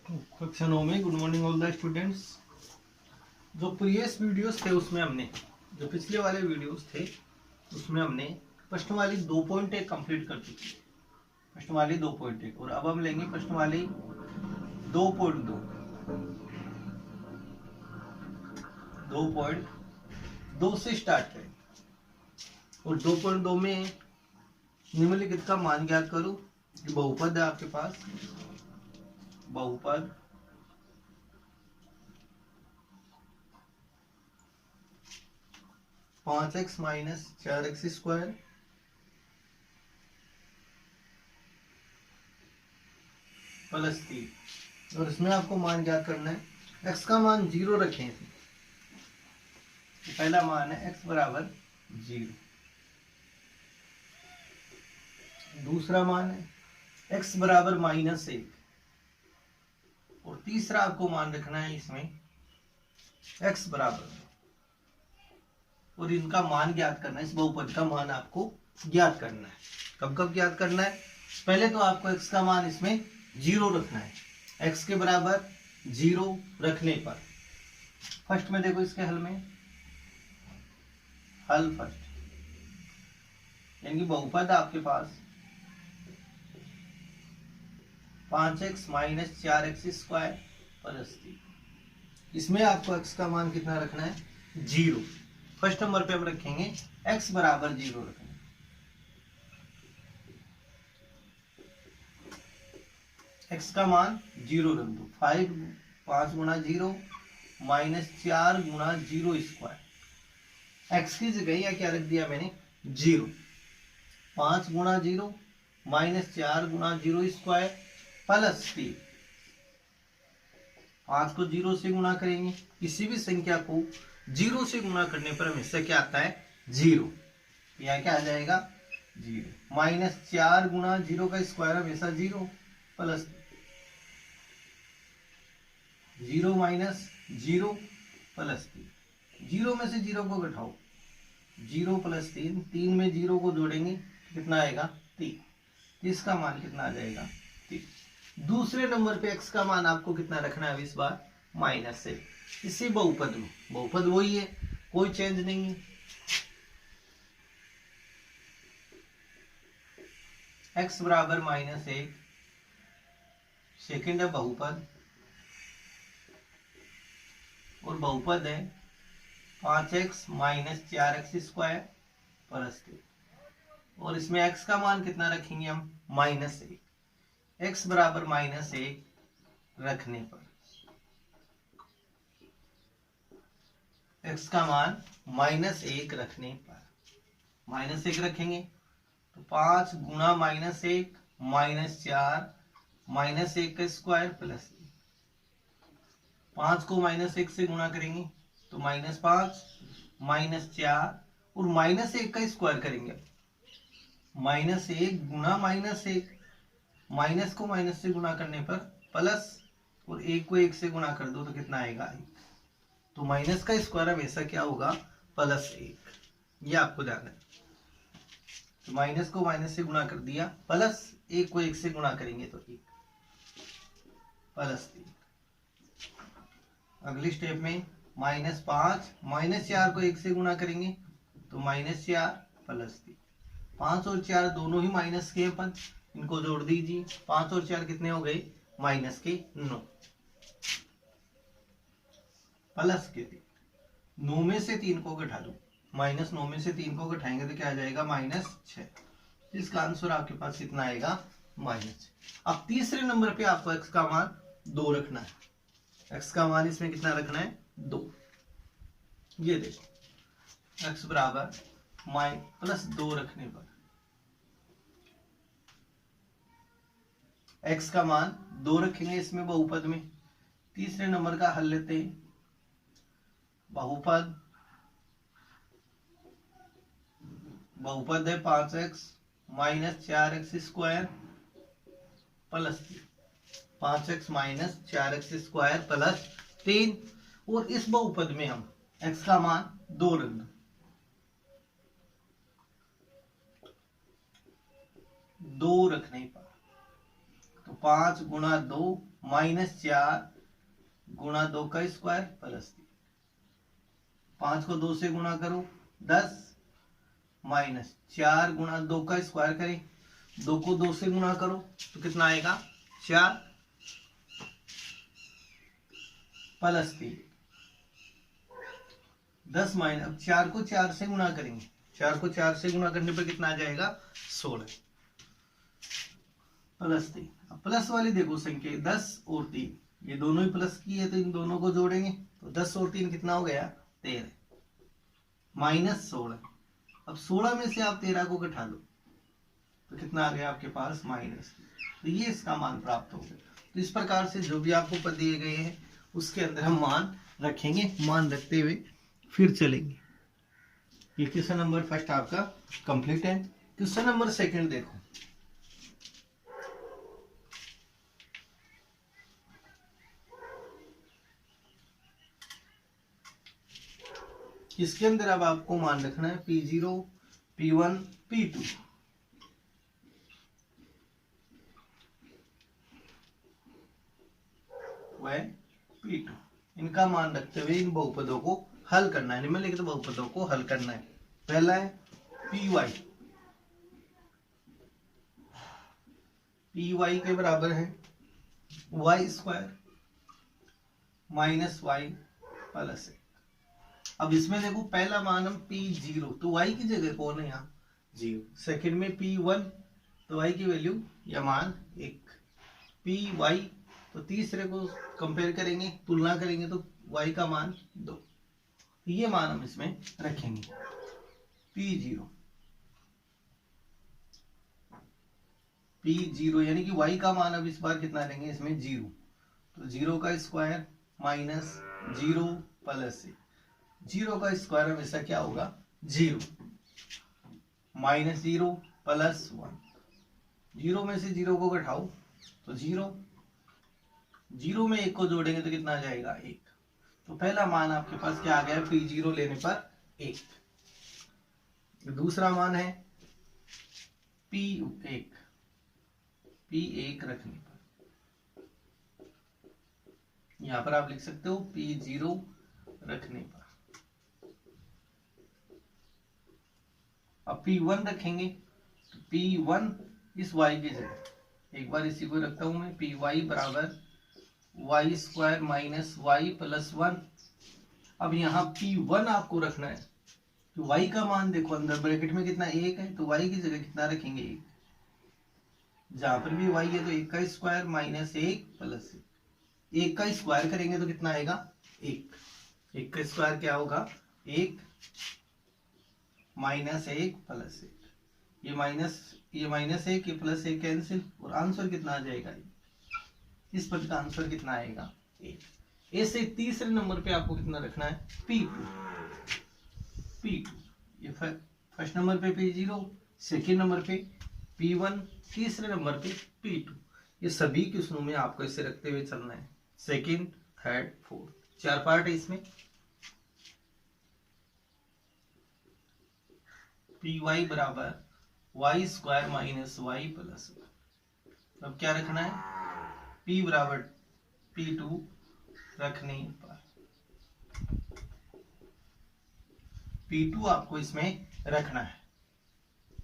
कक्षा 9 में good morning all the students. जो प्रीवियस वीडियोस थे उसमें हमने जो पिछले वाले वीडियोस थे उसमें हमने प्रश्न वाली 2.1 कंप्लीट कर चुकी है। प्रश्न वाली 2.1 और अब हम लेंगे प्रश्न वाली 2.2। 2.2 से स्टार्ट करें और 2.2 में निम्नलिखित का मान ज्ञात करो। बहुपद है आपके पास, बहुपद 5x minus 4x square plus 3 और इसमें आपको मान ज्ञात करना है। x का मान 0 रखें। पहला मान है x बराबर 0। दूसरा मान है x बराबर -1 और तीसरा आपको मान रखना है इसमें x बराबर, और इनका मान ज्ञात करना है। इस बहुपद का मान आपको ज्ञात करना है। कब कब ज्ञात करना है? पहले तो आपको x का मान इसमें 0 रखना है। x के बराबर 0 रखने पर फर्स्ट में देखो, इसके हल में हल फर्स्ट, यानी बहुपद आपके पास 5x minus 4x square plus 3। इसमें आपको x का मान कितना रखना है? 0। फर्स्ट नंबर पे हम रखेंगे x बराबर 0 रखेंगे। x का मान 0 रख दो। 5 गुना 0 माइनस 4 गुना 0 स्क्वायर। x की जगह या क्या रख दिया मैंने? 0। 5 गुना 0 माइनस 4 गुना 0 स्क्वायर प्लस 3। 5 को 0 से गुणा करेंगे। किसी भी संख्या को 0 से गुणा करने पर हमेशा क्या आता है? 0। यहाँ क्या आ जाएगा? 0 माइनस 4 गुना 0 का स्क्वायर हमेशा 0 प्लस 0 माइनस 0 प्लस 3। 0 में से 0 को घटाओ, 0 प्लस 3। 3 में 0 को जोड़ेंगे कितना आएगा? 3। इसका मान कितना आ जाएगा? 3। दूसरे नंबर पे x का मान आपको कितना रखना है इस बार? -1। इसी बहुपद में, बहुपद वही है, कोई चेंज नहीं है। x बराबर -1 सेकेंड है बहुपद, और बहुपद है 5x minus 4x square plus 3। और इसमें x का मान कितना रखेंगे हम? -1। x बराबर -1 रखने पर x का मान -1 रखने पर -1 रखेंगे तो 5 गुना -1 -4 -1 का स्क्वायर प्लस 1। 5 को -1 से गुणा करेंगे तो -5 -4 और -1 का स्क्वायर करेंगे। -1 गुना -1, माइनस को माइनस से गुणा करने पर प्लस, और 1 को 1 से गुणा कर दो तो कितना आएगा? 1। तो माइनस का स्क्वायर हमेशा क्या होगा? +1। ये आपको ध्यान है। तो माइनस को माइनस से गुणा कर दिया, प्लस 1 को 1 से गुणा करेंगे तो 1 +3। अगली स्टेप में -5 -4 को 1 से गुणा करेंगे तो -4 प्लस 3। 5 और 4 दोनों ही माइनस के अपन, इनको जोड़ दीजिए। 5 और 4 कितने हो गए? -9 प्लस के 3। 9 में से 3 को घटा दो, -9 में से 3 को घटाएंगे तो क्या आ जाएगा? -6। इसका आंसर आपके पास कितना आएगा? -6। अब तीसरे नंबर पे आपको x का मान 2 रखना है। x का मान इसमें कितना रखना है? 2। ये देखो x बराबर +2 रखने पर x का मान 2 रखेंगे इसमें बहुपद में। तीसरे नंबर का हल लेते हैं। बहुपद है 5x minus 4x square plus 3। 5x minus 4x square plus 3, और इस बहुपद में हम x का मान 2 रख दो। 2 रखने पर तो 5 गुणा 2 माइनस 4 गुणा 2 का स्क्वायर प्लस 3। 5 को 2 से गुणा करो 10 माइनस 4 गुणा 2 का स्क्वायर करें, 2 को 2 से गुणा करो तो कितना आएगा 4 प्लस 3। 10 माइनस, अब 4 को 4 से गुणा करेंगे, 4 को 4 से गुणा करने पर कितना आ जाएगा 16 प्लस 3। अब प्लस वाली देखो संख्या 10 और 3, ये दोनों ही प्लस की है तो इन दोनों को जोड़ेंगे तो 10 और 3 कितना हो गया 13 माइनस 16। अब 16 में से आप 13 को घटा दो तो कितना आ गया आपके पास माइनस। तो ये इसका मान प्राप्त हो गया। तो इस प्रकार से जो भी आपको पद दिए गए हैं उसके अंदर हम मान रखेंगे, मान रखते हुए फिर चलेंगे। ये क्वेश्चन नंबर फर्स्ट आपका कंप्लीट है। क्वेश्चन नंबर सेकंड देखो, इसके अंदर अब आपको मान रखना है P0, P1, P2। वह P2, इनका मान रखते हुए इन बहुपदों को हल करना है, निम्नलिखित बहुपदों को हल करना है। पहला है Py, Py के बराबर है y square minus y plus 1। अब इसमें देखो पहला मान हम P0 तो y की जगह कौन है यहाँ 0, सेकंड में P1 तो y की वैल्यू या मान 1, Py तो तीसरे को कंपेयर करेंगे, तुलना करेंगे तो y का मान 2। ये मान हम इसमें रखेंगे P0 यानी कि y का मान अब इस बार कितना लेंगे इसमें 0, तो 0 का स्क्वायर माइनस 0 प्लस 1, 0 का स्क्वायर हमेशा क्या होगा 0 माइनस 0 प्लस 1। 0 में से 0 को घटाओ तो 0, 0 में 1 को जोड़ेंगे तो कितना आ जाएगा 1। तो पहला मान आपके पास क्या आ गया P0 लेने पर 1। दूसरा मान है P1, P1 रखने पर यहां पर आप लिख सकते हो P0 रखने पर। अब P1 रखेंगे तो P1 इस y की जगह, एक बार इसी को रखता हूं मैं, Py बराबर y square minus y plus 1। अब यहाँ P1 आपको रखना है तो y का मान देखो अंदर ब्रैकेट में कितना 1 है तो y की जगह कितना रखेंगे 1, जहां पर भी y है तो 1 का स्क्वायर माइनस 1 प्लस 1। 1 का स्क्वायर करेंगे तो कितना आएगा 1, 1 का स्क्वायर क्या होगा 1 माइनस 1 प्लस 1, ये माइनस 1 ये प्लस 1 कैंसिल और आंसर कितना आ जाएगा, इस पद का आंसर कितना आएगा 1। ऐसे तीसरे नंबर पे आपको कितना रखना है P2, ये फर्स्ट नंबर पे P0, सेकेंड नंबर पे P1, तीसरे नंबर पे P2। ये सभी क्वेश्चनों में आपको इसे रखते हुए चलना है, सेकेंड थर्ड फोर्थ, 4 पार्ट है इसमें। Py बराबर y square minus y plus 1। अब क्या रखना है P बराबर P2 रखने पर, P2 आपको इसमें रखना है।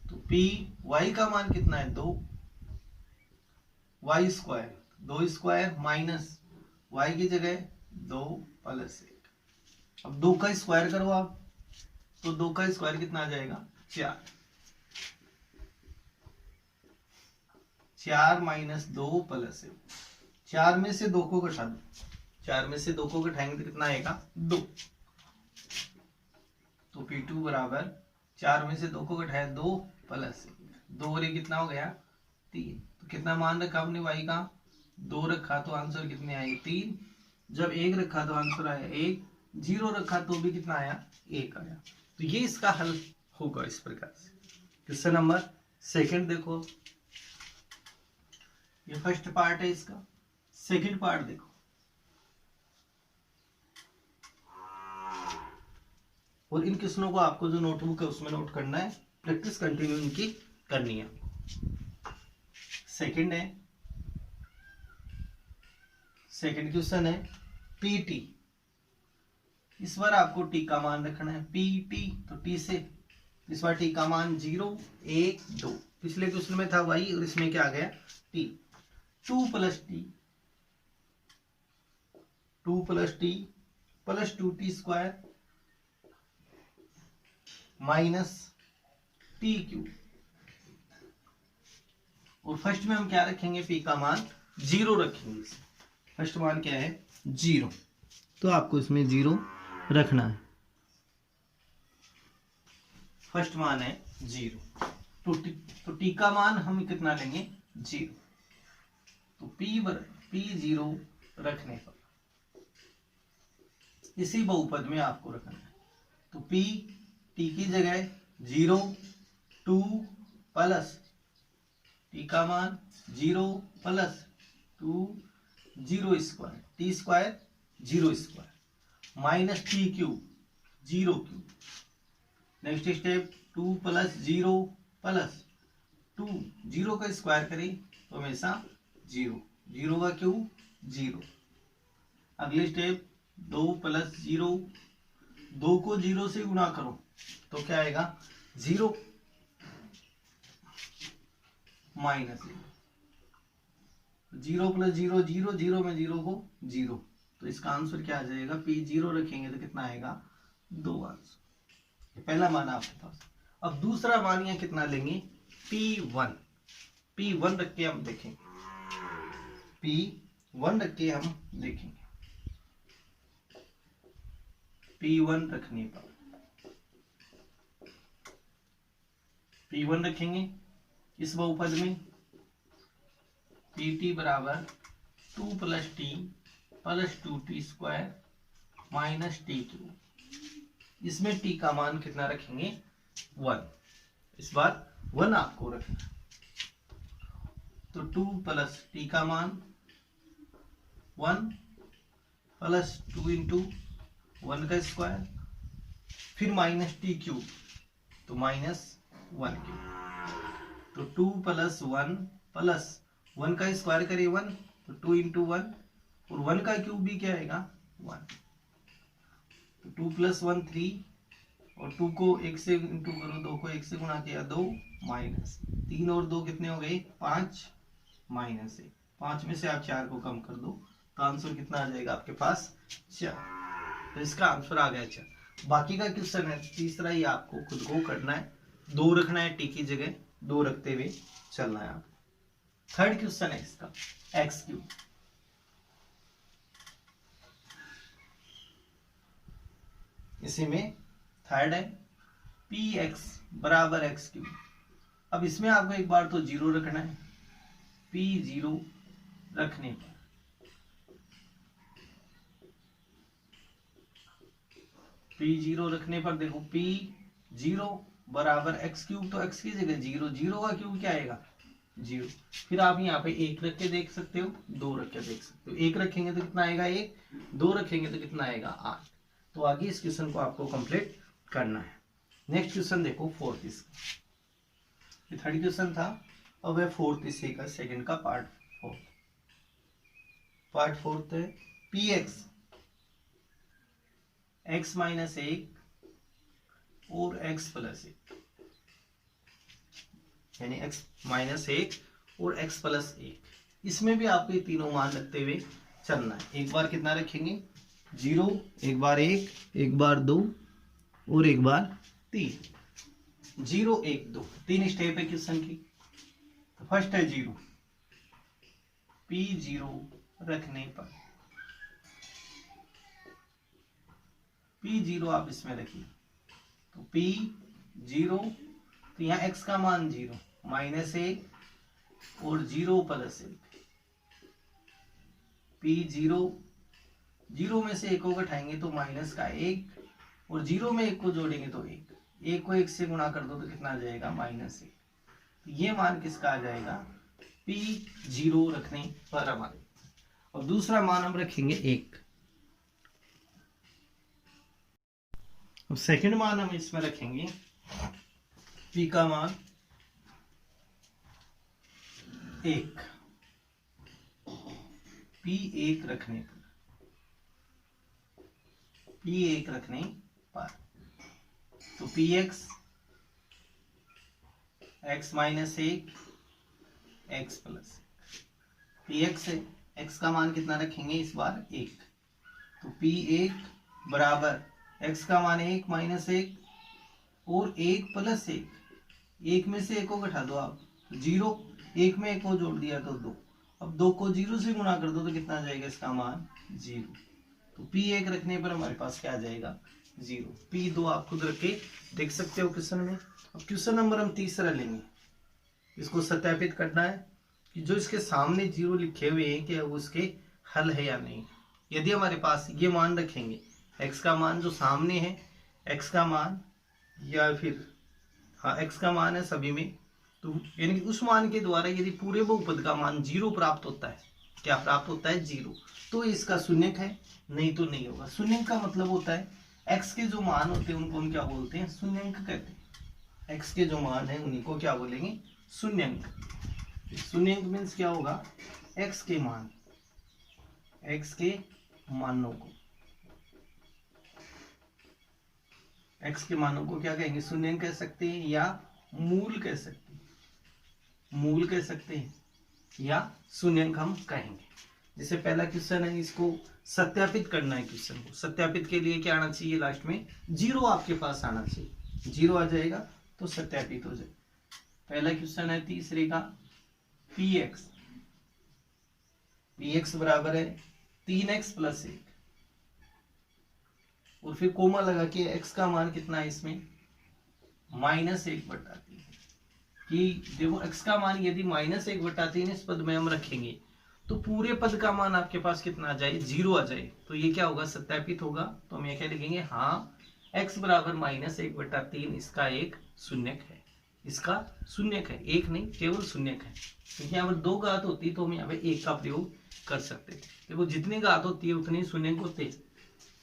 तो Py का मान कितना है 2, y square 2 square minus y की जगह 2 प्लस 1। अब 2 का स्क्वायर करो आप तो 2 का स्क्वायर कितना आ जाएगा 4 माइनस 2 प्लस 1। 4 में से 2 को घटा दो, 4 में से 2 को घटाएंगे तो कितना आएगा 2। तो P2 बराबर 4 में से 2 को घटाया 2 प्लस 1, 2 और 1 कितना हो गया 3। तो कितना मान रखा हमने y का 2 रखा तो आंसर कितने आए 3, जब 1 रखा तो आंसर आया 1, 0 रखा तो भी कितना आया 1 आया। तो ये इसका हल होगा इस प्रकार से। क्वेश्चन नंबर सेकंड देखो, ये फर्स्ट पार्ट है इसका, सेकंड पार्ट देखो। और इन क्वेश्चनों को आपको जो नोटबुक है उसमें नोट करना है, प्रैक्टिस कंटिन्यू इनकी करनी है। सेकंड है सेकंड क्वेश्चन है पी टी। इस बार आपको टी का मान रखना है पी टी, तो टी से इस बार टी का मान 0 1 2। पिछले क्वेश्चन में था वाई और इसमें क्या आ गया T. 2 plus T plus 2t square minus T cube. और फर्स्ट में हम क्या रखेंगे, पी का मान 0 रखेंगे। फर्स्ट मान क्या है 0, तो आपको इसमें 0 रखना है। फर्स्ट मान है 0, तो टी का मान हम कितना लेंगे 0। तो पी 0 रखने पर इसी बहुपद में आपको रखना है। तो पी टी की जगह 0 2 प्लस टी का मान 0 plus 2 0 square T square 0 square minus T cube 0 cube. Next step 2 plus 0 plus 2 0 का स्क्वायर करें तो हमेशा 0 0 का क्यूब 0। अगली स्टेप 2 प्लस 0, 2 को 0 से गुणा करो तो क्या आएगा 0 माइनस 0 प्लस 0 0 0 में 0 को 0। तो इसका आंसर क्या आ जाएगा, पी 0 रखेंगे तो कितना आएगा 2 आंसर। पहला मान आपके पास। अब दूसरा मान यहाँ कितना लेंगे P1 रख के हम देखेंगे। P1 रख के हम देखेंगे। P1 रखने पर P1 रखेंगे इस बहुपद में Pt बराबर 2 plus T plus 2t square minus T cube. इसमें t का मान कितना रखेंगे 1। इस बार 1 आपको रखना। तो 2 प्लस टी का मान 1 प्लस 2 इंटू 1 का स्क्वायर फिर माइनस टी क्यूब, तो माइनस 1 क्यूब। तो 2 प्लस 1 प्लस 1 का स्क्वायर करिए 1, तो 2 इंटू 1 और 1 का क्यूब भी क्या आएगा 1। तो 2 प्लस 1 3 और 2 को 1 से इंटू करो, 2 को 1 से गुणा किया 2 माइनस 3 और 2 कितने हो गए 5 माइनस 1। 5 में से आप 4 को कम कर दो तो आंसर कितना आ जाएगा आपके पास 4। तो इसका आंसर आ गया 4। बाकी का क्वेश्चन है तीसरा ही आपको खुद को करना है। 2 रखना है टी की जगह, 2 रखते हुए चलना है आप। थर्ड क्वेश्चन है इसका एक्स क्यूब। इसी में थर्ड है पी एक्स बराबर एक्स क्यूब। अब इसमें आपको एक बार तो 0 रखना है। पी 0 रखने पर देखो पी 0 बराबर एक्स क्यूब, तो एक्स की जगह 0, 0 का क्यूब क्या आएगा 0। फिर आप यहाँ पे 1 रख के देख सकते हो, 2 रख के देख सकते हो। 1 रखेंगे तो कितना आएगा 1, 2 रखेंगे तो कितना आएगा 8। तो आगे इस क्वेश्चन को आपको कंप्लीट करना है। नेक्स्ट क्वेश्चन देखो फोर्थ इसका। ये थर्ड क्वेश्चन था, अब है फोर्थ इसी का सेकंड का पार्ट फोर्थ है पी एक्स माइनस 1 और x प्लस 1, यानी x माइनस 1 और x प्लस 1। इसमें भी आपको ये तीनों मान रखते हुए चलना है। एक बार कितना रखेंगे 0, एक बार 1, एक बार 2 और एक बार 3। 0 1 2 3 स्टेप है क्वेश्चन की। तो फर्स्ट है 0, पी 0 रखने पर पी 0 आप इसमें रखिए। तो पी 0, तो यहाँ x का मान 0 माइनस 1 और 0 प्लस 1। पी 0, 0 में से 1 को घटाएंगे तो माइनस का 1 और 0 में 1 को जोड़ेंगे तो 1 को 1 से गुणा कर दो तो कितना आ जाएगा माइनस 1। तो ये मान किसका आ जाएगा पी 0 रखने पर हमारे। और दूसरा मान हम रखेंगे 1। अब सेकंड मान हम इसमें रखेंगे पी का मान 1। P1 रखने पर तो Px x minus 1 x plus Px है, x का मान कितना रखेंगे इस बार 1, तो P1 बराबर x का मान 1 माइनस 1 और 1 प्लस 1, 1 में से 1 को घटा दो आप 0, 1 में 1 को जोड़ दिया तो 2, अब 2 को 0 से गुणा कर दो तो कितना आ जाएगा इसका मान 0, तो P1 रखने पर हमारे पास क्या आ जाएगा 0। P2 आप खुद रख के देख सकते हो क्वेश्चन में। अब क्वेश्चन नंबर हम तीसरा लेंगे, इसको सत्यापित करना है कि जो इसके सामने 0 लिखे हुए हैं कि वो उसके हल है या नहीं। यदि हमारे पास ये मान रखेंगे x का मान जो सामने है, x का मान या फिर हाँ x का मान है सभी में, तो यानी कि उस मान के द्वारा यदि पूरे बहुपद का मान 0 प्राप्त होता है, क्या प्राप्त होता है 0, तो इसका शून्यक है, नहीं तो नहीं होगा। शून्यक का मतलब होता है x के जो मान होते हैं उनको हम क्या बोलते हैं शून्यक कहते हैं। x के जो मान है उन्हीं को क्या बोलेंगे शून्यक। शून्यक मीन्स क्या होगा x के मान, x के मानों को, x के मानों को क्या कहेंगे शून्यक कह सकते हैं या मूल कह सकते हैं, मूल कह सकते हैं या शून्यक हम कहेंगे। जैसे पहला क्वेश्चन है, इसको सत्यापित करना है। क्वेश्चन को सत्यापित के लिए क्या आना चाहिए लास्ट में 0 आपके पास आना चाहिए, 0 आ जाएगा तो सत्यापित हो जाए। पहला क्वेश्चन है तीसरे का Px बराबर है 3x प्लस 1 और फिर कोमा लगा के x का मान कितना है इसमें -1/3 कि देखो x का मान यदि -1/3 इस पद में हम रखेंगे तो पूरे पद का मान आपके पास कितना आ जाए 0 आ जाए, तो ये क्या होगा सत्यापित होगा। तो हम ये क्या लिखेंगे हाँ x बराबर -1/3 इसका एक शून्यक है, इसका शून्यक है, एक नहीं केवल शून्यक है, क्योंकि यहाँ पर 2 घात होती तो हम यहाँ पे 1 का प्रयोग कर सकते थे। देखो जितनी घात होती है उतने ही शून्यक होते,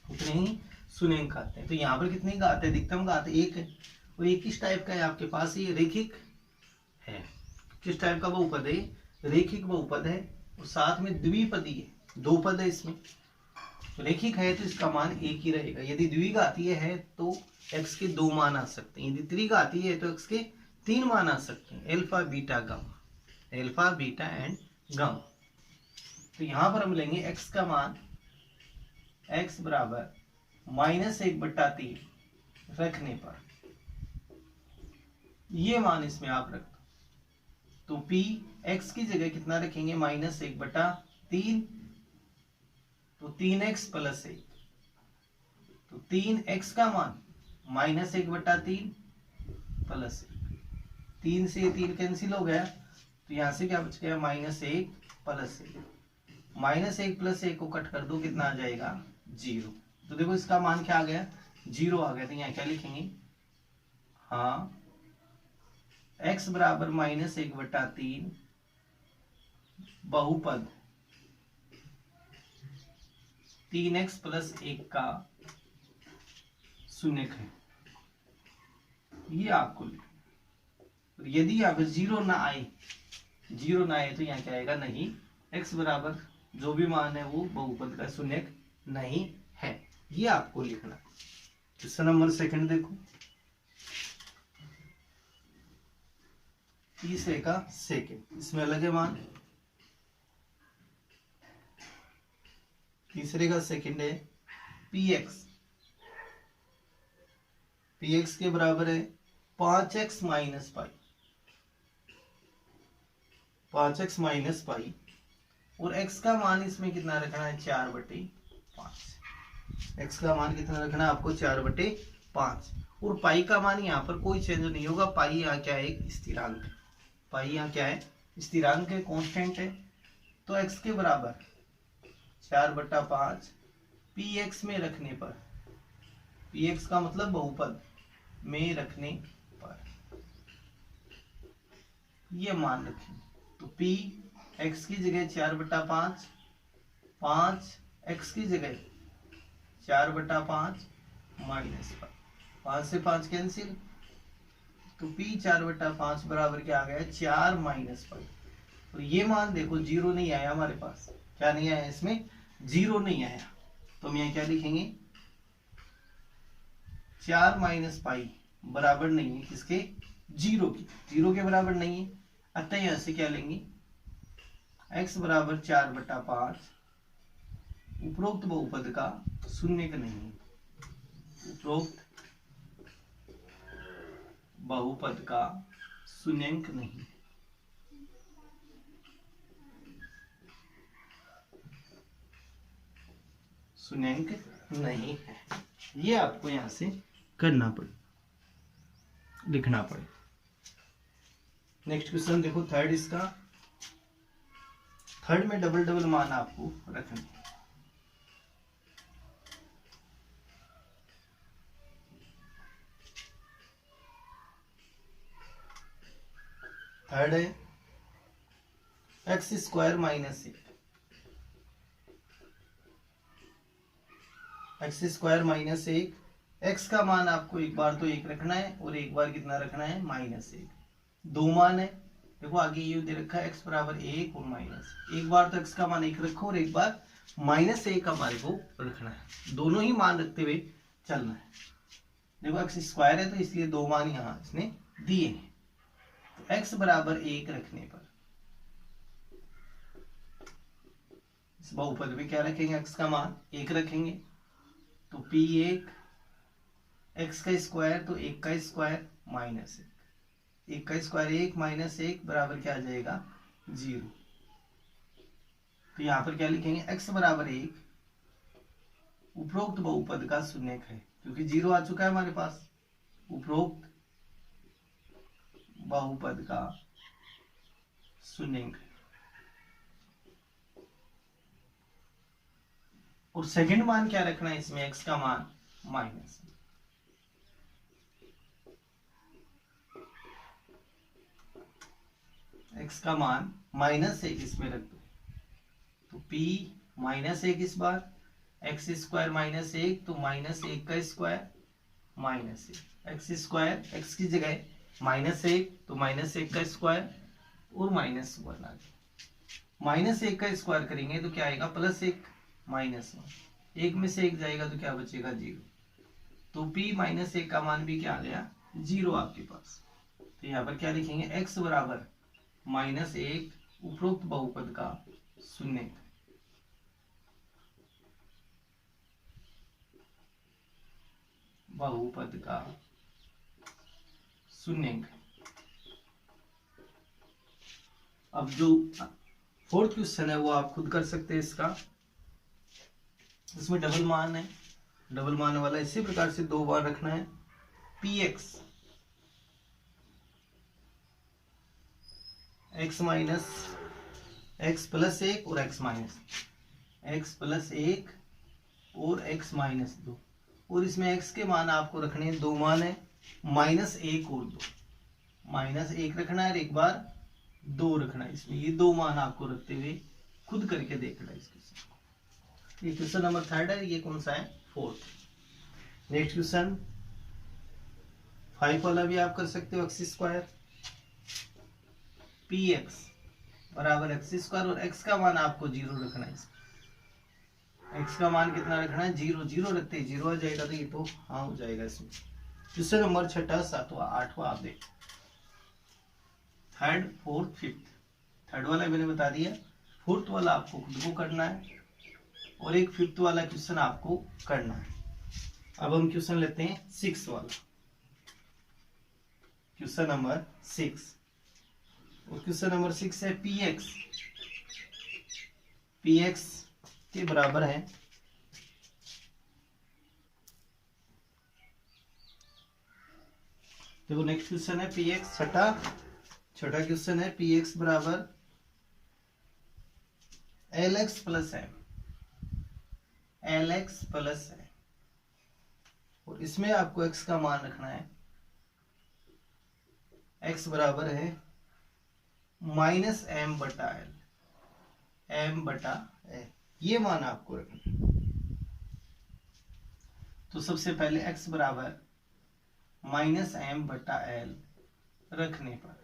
उतने ही शून्यक आते हैं। तो यहाँ पर कितनी घात है, अधिकतम घात 1 है और ये किस टाइप का है आपके पास, ये रेखिक है। किस टाइप का बहुपद है, रेखिक बहुपद है और साथ में द्विपदी है, 2 पद है इसमें। रेखिक है तो इसका मान 1 ही रहेगा। यदि द्विघातीय है तो x के 2 मान आ सकते हैं, यदि त्रिघातीय है तो x के 3 मान आ सकते हैं, alpha beta gamma, alpha beta and gamma. तो यहां पर हम लेंगे x का मान x बराबर -1/3 रखने पर, ये मान इसमें आप रख दो तो p x की जगह कितना रखेंगे -1/3, तो 3x प्लस 1, तो 3x का मान -1/3 प्लस 1, 3 से 3 कैंसिल हो गया तो यहां से क्या बच गया -1 प्लस 1, -1 प्लस 1 को कट कर दो कितना आ जाएगा 0। तो देखो इसका मान क्या आ गया 0 आ गया, तो यहाँ क्या लिखेंगे हाँ x बराबर -1/3 बहुपद 3x प्लस 1 का शून्यक है, ये आपको लिखना। यदि यहाँ पर 0 ना आए, 0 ना आए तो यहाँ क्या आएगा नहीं, x बराबर जो भी मान है वो बहुपद का शून्यक नहीं है, ये आपको लिखना। क्वेश्चन नंबर 2 देखो, तीसरे का सेकंड, इसमें अलग है मान। तीसरे का सेकंड है px के बराबर है 5x minus pi, 5x minus pi और x का मान इसमें कितना रखना है 4/5, x का मान कितना रखना है आपको 4/5 और पाई का मान यहाँ पर कोई चेंज नहीं होगा। पाई यहाँ क्या है एक स्थिरांक, पाई यहाँ क्या है स्थिरांक है, कांस्टेंट है। तो x के बराबर 4/5 px में रखने पर, px का मतलब बहुपद में रखने पर ये मान रखें तो p x की जगह 4/5, 5 x की जगह 4/5 माइनस 5 से 5 कैंसिल, तो p 4/5 बराबर क्या आ गया 4 - 5 और ये मान देखो 0 नहीं आया हमारे पास, क्या नहीं आया इसमें, 0 नहीं आया। तो हम यहाँ क्या लिखेंगे, 4 माइनस पाई बराबर नहीं है किसके, 0 की, 0 के बराबर नहीं है। अतः यहां से क्या लेंगे, x बराबर 4/5 उपरोक्त बहुपद का शून्यक नहीं है, उपरोक्त बहुपद का शून्यंक नहीं, शून्यंक नहीं है। ये आपको यहां से करना पड़े, लिखना पड़े। नेक्स्ट क्वेश्चन देखो, थर्ड इसका, थर्ड में डबल डबल मान आपको रखने। थर्ड है x square minus 1, x square minus 1, x का मान आपको एक बार तो 1 रखना है और एक बार कितना रखना है, -1। दो मान है, देखो आगे ये दे रखा है एक्स बराबर 1 और माइनस, एक बार तो एक्स का मान 1 रखो और एक बार -1 का मान को रखना है, दोनों ही मान रखते हुए चलना है। देखो एक्स स्क्वायर है तो इसलिए दो मान यहाँ इसने दिए हैं, तो एक्स बराबर 1 रखने पर इस बहुपद में क्या रखेंगे, एक्स का मान 1 रखेंगे, तो P1 एक्स का स्क्वायर तो 1 का स्क्वायर -1, 1 का स्क्वायर 1 -1 बराबर क्या आ जाएगा, 0। तो यहां पर क्या लिखेंगे, x बराबर 1 उपरोक्त बहुपद का शून्यक है, क्योंकि 0 आ चुका है हमारे पास, उपरोक्त बहुपद का शून्यक है। और सेकंड मान क्या रखना है इसमें, x का मान माइनस, x का मान -1 इसमें रख दो, तो p -1 इस बार, एक्स स्क्वायर -1 तो -1 का स्क्वायर -1, एक्स स्क्वायर एक्स की जगह -1 तो -1 का स्क्वायर और -1 आ गया, -1 का स्क्वायर करेंगे तो क्या आएगा, +1 -1, एक में से एक जाएगा तो क्या बचेगा, 0। तो p -1 का मान भी क्या आ गया, 0 आपके पास। तो यहाँ पर क्या लिखेंगे, x बराबर -1 उपरोक्त बहुपद का शून्यक, बहुपद का शून्यक। अब जो फोर्थ क्वेश्चन है वो आप खुद कर सकते हैं इसका, इसमें डबल मान है, डबल मान वाला इसी प्रकार से दो बार रखना है, Px x minus x plus 1 और x माइनस x प्लस 1 और x माइनस 2, और इसमें x के मान आपको रखने हैं, दो मान है, -1 और 2, -1 रखना है और एक बार 2 रखना है, इसमें ये दो मान आपको रखते हुए खुद करके देखना है इस क्वेश्चन को। ये क्वेश्चन नंबर थर्ड है, ये कौन सा है, फोर्थ। नेक्स्ट क्वेश्चन 5 वाला भी आप कर सकते हो, एक्स स्क्वायर Px बराबर एक्स स्क्वायर, और x का मान आपको 0 रखना है, x का मान कितना रखना है, 0, 0 रखते ही 0 आ जाएगा, तो ये तो हाँ हो जाएगा इसमें। क्वेश्चन नंबर 6, 7, 8 आप देख, थर्ड, फोर्थ, फिफ्थ। थर्ड वाला मैंने बता दिया, फोर्थ वाला आपको खुद को करना है और एक फिफ्थ वाला क्वेश्चन आपको करना है। अब हम क्वेश्चन लेते हैं 6 वाला, क्वेश्चन नंबर 6, और क्वेश्चन नंबर 6 है Px के बराबर है देखो नेक्स्ट क्वेश्चन है Px, छठा क्वेश्चन है Px बराबर Lx प्लस है, Lx प्लस है, और इसमें आपको x का मान रखना है, x बराबर है -m/l, m/l, ये मान आपको रखना। तो सबसे पहले x बराबर -m/l रखने पर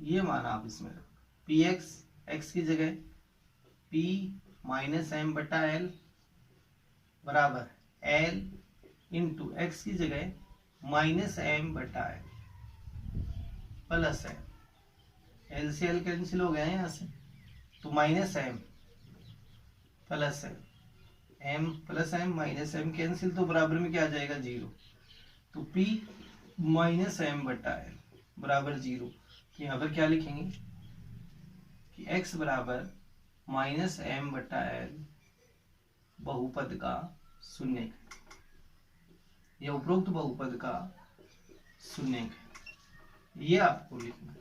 ये मान आप इसमें रखो, पी एक्स की जगह P माइनस एम बटा एल बराबर एल इंटू एक्स की जगह माइनस एम बटा एल प्लस एम, एल से एल कैंसिल हो गया है यहाँ से, तो minus M plus M, M plus M minus M cancel, तो बराबर में क्या आ जाएगा 0। तो P माइनस एम बटा एल बराबर 0। तो यहाँ पर क्या लिखेंगे कि x बराबर माइनस एम बटा एल बहुपद का शून्य या उपरोक्त बहुपद का शून्य, ये आपको लिखना है।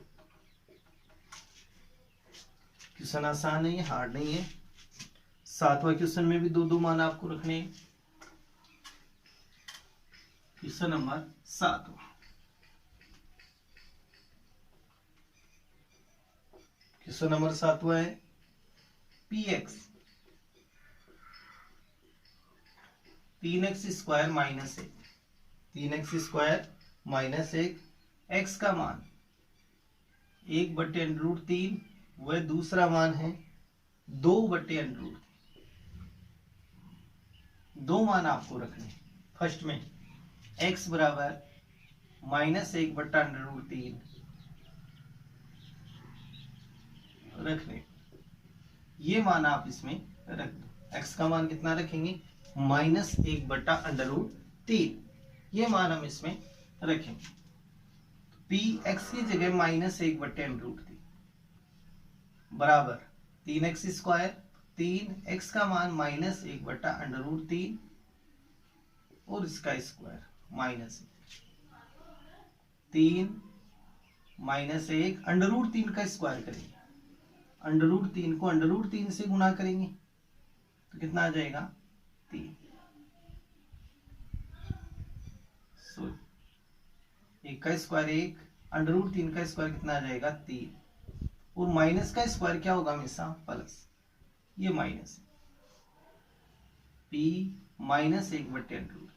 क्वेश्चन आसान नहीं है, हार्ड नहीं है। 7वां क्वेश्चन में भी 2 मान आपको रखने हैं। Question number 7। क्वेश्चन नंबर 7 है P x 3x square minus 1, 3x square minus 1, x का मान 1/√3, वह दूसरा मान है 2/√3। 2 मान आपको रखने। फर्स्ट में x बराबर माइनस 1/√3 रखने, ये मान आप इसमें रख दो। x का मान कितना रखेंगे माइनस 1/√3, ये मान हम इसमें रखेंगे। पी एक्स की जगह माइनस 1/√3 बराबर 3x स्क्वायर, 3x का मान माइनस 1/√3 और इसका स्क्वायर माइनस 3 माइनस 1 √3 का स्क्वायर करेंगे, √3 को √3 से गुणा करेंगे तो कितना आ जाएगा 3। 1 का स्क्वायर 1, √3 का स्क्वायर कितना आ जाएगा 3, और माइनस का स्क्वायर क्या होगा हमेशा प्लस, ये माइनस है। P माइनस 1/√3,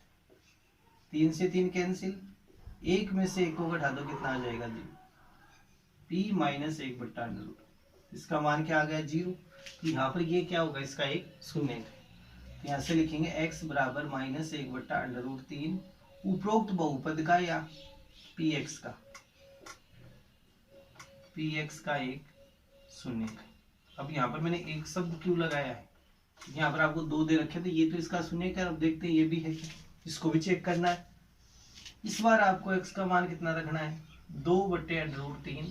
3 से 3 कैंसिल, 1 में से 1 को घटा दो कितना आ जाएगा 0। P माइनस 1/√3, इसका मान क्या आ गया 0। तो यहाँ पर ये क्या होगा इसका एक शून्य है। तो यहाँ से लिखेंगे x बराबर माइनस 1/√3 उपरोक्त बहुपद का या px का एक शून्य है। अब यहाँ पर मैंने एक शब्द क्यों लगाया है, यहाँ पर आपको 2 दे रखे थे, ये तो इसका शून्य है। अब देखते हैं ये भी है, इसको भी चेक करना है। इस बार आपको x का मान कितना रखना है 2/√3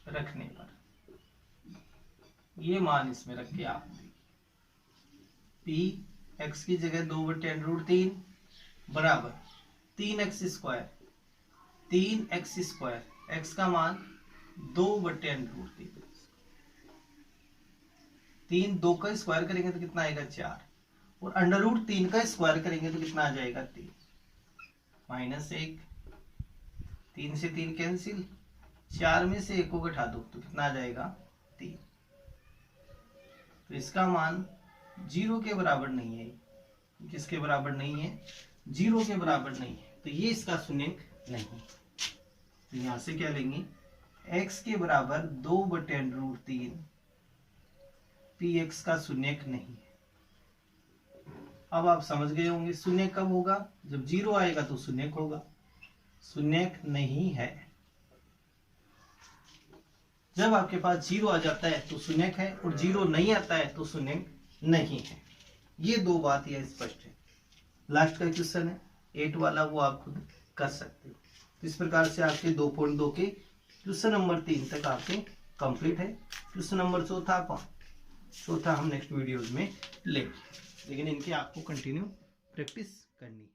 रखने पर, ये मान इसमें रख के आप P x की जगह 2/√3 बराबर 3x square, 3x square, x का मान 2/√3, 3 2 का स्क्वायर करेंगे तो कितना आएगा 4, और √3 का स्क्वायर करेंगे तो कितना आ जाएगा 3, माइनस 1, 3 से 3 कैंसिल, 4 में से 1 को घटा दो तो कितना आ जाएगा 3। तो इसका मान 0 के बराबर नहीं है। किसके बराबर नहीं है 0 के बराबर नहीं है, तो ये इसका शून्य नहीं। तो यहां से क्या लेंगे x के बराबर 2/√3 px का शून्य नहीं है। अब आप समझ गए होंगे शून्य कब होगा, जब 0 आएगा तो शून्य होगा, शून्य नहीं है। जब आपके पास 0 आ जाता है तो शून्य है, और 0 नहीं आता है तो शून्य नहीं है। ये 2 बात यह स्पष्ट है। लास्ट का क्वेश्चन है 8 वाला, वो आप खुद कर सकते हो। तो इस प्रकार से आपके 2.2 के क्वेश्चन नंबर 3 तक आपके कंप्लीट है। क्वेश्चन नंबर 4 हम नेक्स्ट वीडियोज में लेंगे, लेकिन इनकी आपको कंटिन्यू प्रैक्टिस करनी है।